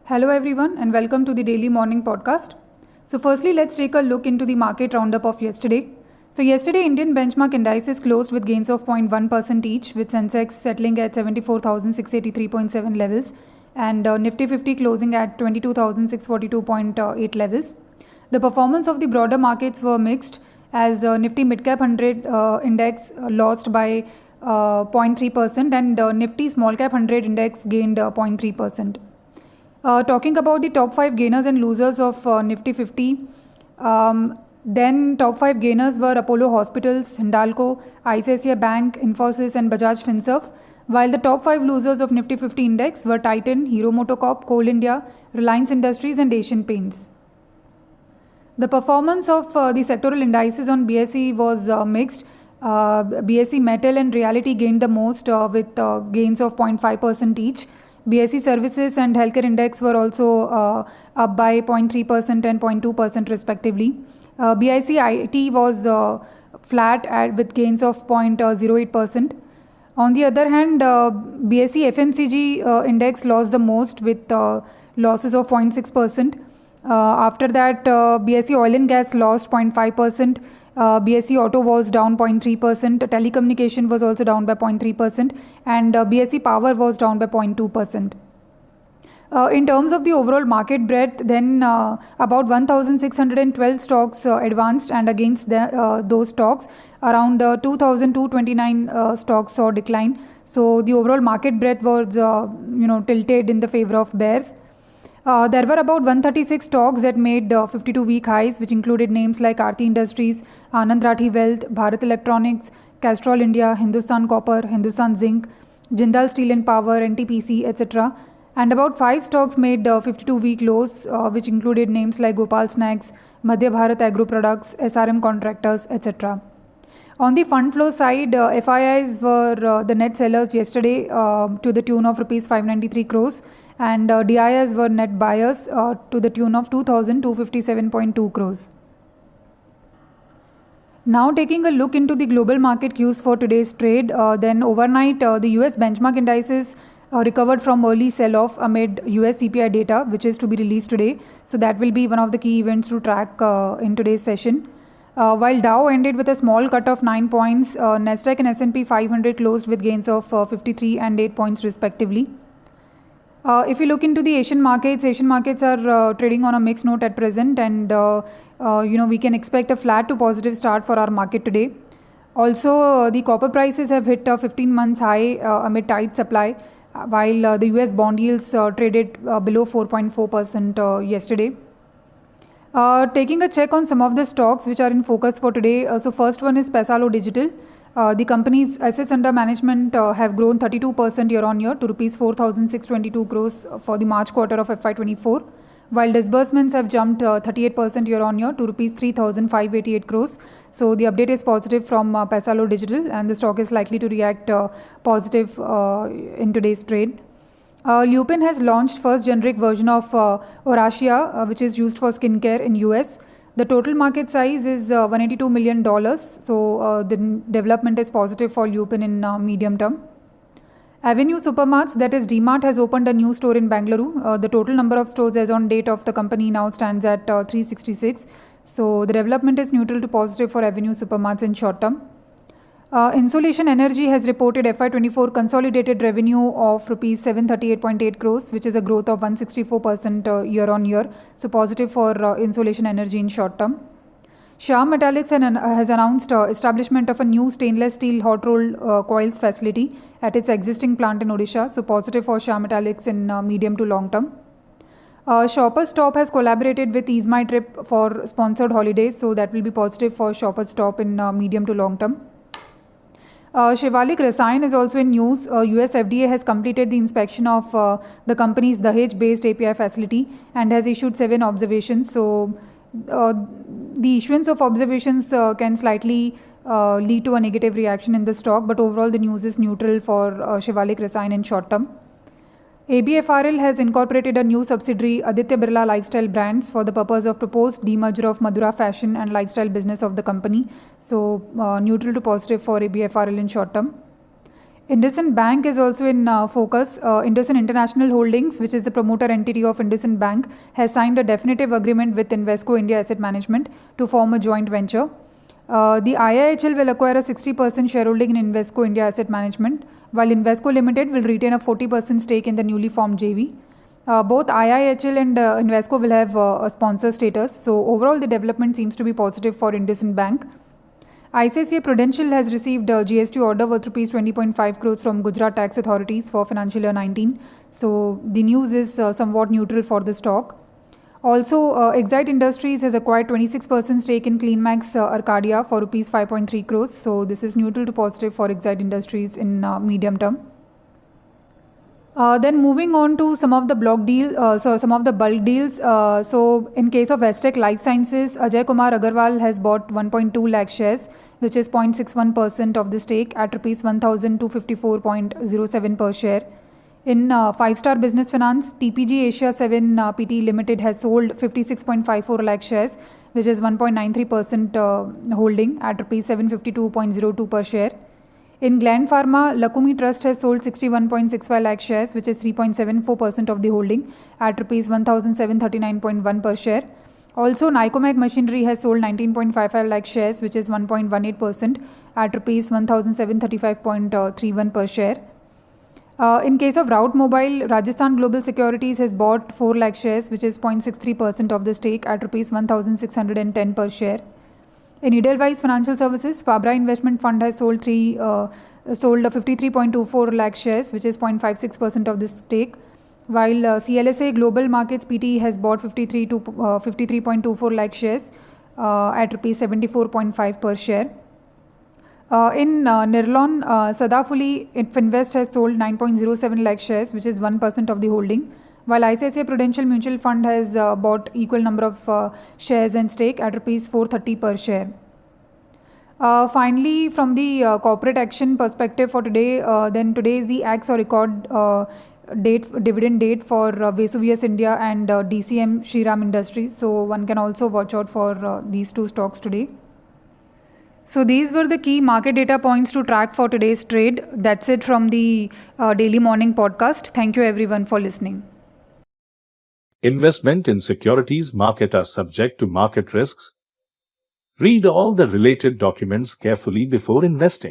Hello, everyone, and welcome to the Daily Morning Podcast. So, firstly, let's take a look into the market roundup of yesterday. So, yesterday, Indian benchmark indices closed with gains of 0.1% each, with Sensex settling at 74,683.7 levels and Nifty 50 closing at 22,642.8 levels. The performance of the broader markets were mixed as Nifty Midcap 100 index lost by 0.3% and Nifty Small Cap 100 index gained 0.3%. Talking about the top 5 gainers and losers of Nifty 50, then top 5 gainers were Apollo Hospitals, Hindalco, ICICI Bank, Infosys and Bajaj Finserv, while the top 5 losers of Nifty 50 index were Titan, Hero MotoCorp, Coal India, Reliance Industries and Asian Paints. The performance of the sectoral indices on BSE was mixed. BSE Metal and Reality gained the most with gains of 0.5% each. BSE Services and Healthcare Index were also up by 0.3% and 0.2% respectively. BIC IT was flat with gains of 0.08%. On the other hand, BSE FMCG index lost the most with losses of 0.6%. After that, BSE Oil and Gas lost 0.5%. BSE Auto was down 0.3%, Telecommunication was also down by 0.3% and BSE Power was down by 0.2%. In terms of the overall market breadth, then about 1,612 stocks advanced, and against those stocks, around 2,229 stocks saw decline. So the overall market breadth was tilted in the favor of bears. There were about 136 stocks that made 52-week highs, which included names like Aarti Industries, Anand Rathi Wealth, Bharat Electronics, Castrol India, Hindustan Copper, Hindustan Zinc, Jindal Steel and Power, NTPC, etc. And about 5 stocks made 52-week lows, which included names like Gopal Snacks, Madhya Bharat Agro Products, SRM Contractors, etc. On the fund flow side, FIIs were the net sellers yesterday to the tune of Rs 593 crores. And DIs were net buyers to the tune of 2,257.2 crores. Now taking a look into the global market cues for today's trade, then overnight the US benchmark indices recovered from early sell-off amid US CPI data, which is to be released today. So that will be one of the key events to track in today's session. While Dow ended with a small cut of 9 points, Nasdaq and S&P 500 closed with gains of 53 and 8 points respectively. If you look into the Asian markets are trading on a mixed note at present, and we can expect a flat to positive start for our market today. Also, the copper prices have hit a 15 months high amid tight supply, while the US bond yields traded below 4.4% yesterday. Taking a check on some of the stocks which are in focus for today. So first one is Pesalo Digital. The company's assets under management have grown 32% year-on-year to Rs 4,622 crores for the March quarter of FY24, while disbursements have jumped 38% year-on-year to Rs 3,588 crores. So the update is positive from Pesalo Digital, and the stock is likely to react positive in today's trade. Lupin has launched first generic version of Oracia, which is used for skincare in US. The total market size is $182 million, so the development is positive for Lupin in medium term. Avenue Supermarts, that is DMart, has opened a new store in Bangalore. The total number of stores as on date of the company now stands at 366. So the development is neutral to positive for Avenue Supermarts in short term. Insolation Energy has reported FY24 consolidated revenue of Rs 738.8 crores, which is a growth of 164% year-on-year. So positive for Insolation Energy in short term. Shyam Metallics has announced establishment of a new stainless steel hot rolled coils facility at its existing plant in Odisha. So positive for Shyam Metallics in medium to long term. Shoppers Stop has collaborated with Ease My Trip for sponsored holidays. So that will be positive for Shoppers Stop in medium to long term. Shivalik Rasayan is also in news. US FDA has completed the inspection of the company's Dahej-based API facility and has issued 7 observations. So, the issuance of observations can slightly lead to a negative reaction in the stock, but overall the news is neutral for Shivalik Rasayan in short term. ABFRL has incorporated a new subsidiary, Aditya Birla Lifestyle Brands, for the purpose of proposed demerger of Madura Fashion and Lifestyle business of the company. So, neutral to positive for ABFRL in short term. IndusInd Bank is also in focus. IndusInd International Holdings, which is the promoter entity of IndusInd Bank, has signed a definitive agreement with Invesco India Asset Management to form a joint venture. The IIHL will acquire a 60% shareholding in Invesco India Asset Management, while Invesco Limited will retain a 40% stake in the newly formed JV. Both IIHL and Invesco will have a sponsor status. So overall, the development seems to be positive for IndusInd Bank. ICICI Prudential has received a GST order worth Rs 20.5 crores from Gujarat tax authorities for financial year 19. So the news is somewhat neutral for the stock. Also, Exide Industries has acquired 26% stake in CleanMax Arcadia for Rs 5.3 crores. So this is neutral to positive for Exide Industries in medium term. Then moving on to some of the bulk deals. So in case of Vestec Life Sciences, Ajay Kumar Agarwal has bought 1.2 lakh shares, which is 0.61% of the stake at Rs 1,254.07 per share. In 5-star Business Finance, TPG Asia 7 PT Limited has sold 56.54 lakh shares, which is 1.93% holding at Rs 752.02 per share. In Gland Pharma, Lakumi Trust has sold 61.65 lakh shares, which is 3.74% of the holding at Rs 1,739.1 per share. Also, Nycomac Machinery has sold 19.55 lakh shares, which is 1.18% at Rs 1,735.31 per share. In case of Route Mobile, Rajasthan Global Securities has bought 4 lakh shares, which is 0.63% of the stake at Rs 1,610 per share. In Edelweiss Financial Services, Fabra Investment Fund has sold 53.24 lakh shares, which is 0.56% of the stake, while CLSA Global Markets PT has bought 53.24 lakh shares at Rs 74.5 per share. In Nirlon, Sadafuli Finvest has sold 9.07 lakh shares, which is 1% of the holding, while ICICI Prudential Mutual Fund has bought equal number of shares and stake at Rs 430 per share. Finally, from the corporate action perspective for today, then today is the AX or record dividend date for Vesuvius India and DCM Shriram Industries. So one can also watch out for these two stocks today. So these were the key market data points to track for today's trade. That's it from the Daily Morning Podcast. Thank you everyone for listening. Investment in securities market are subject to market risks. Read all the related documents carefully before investing.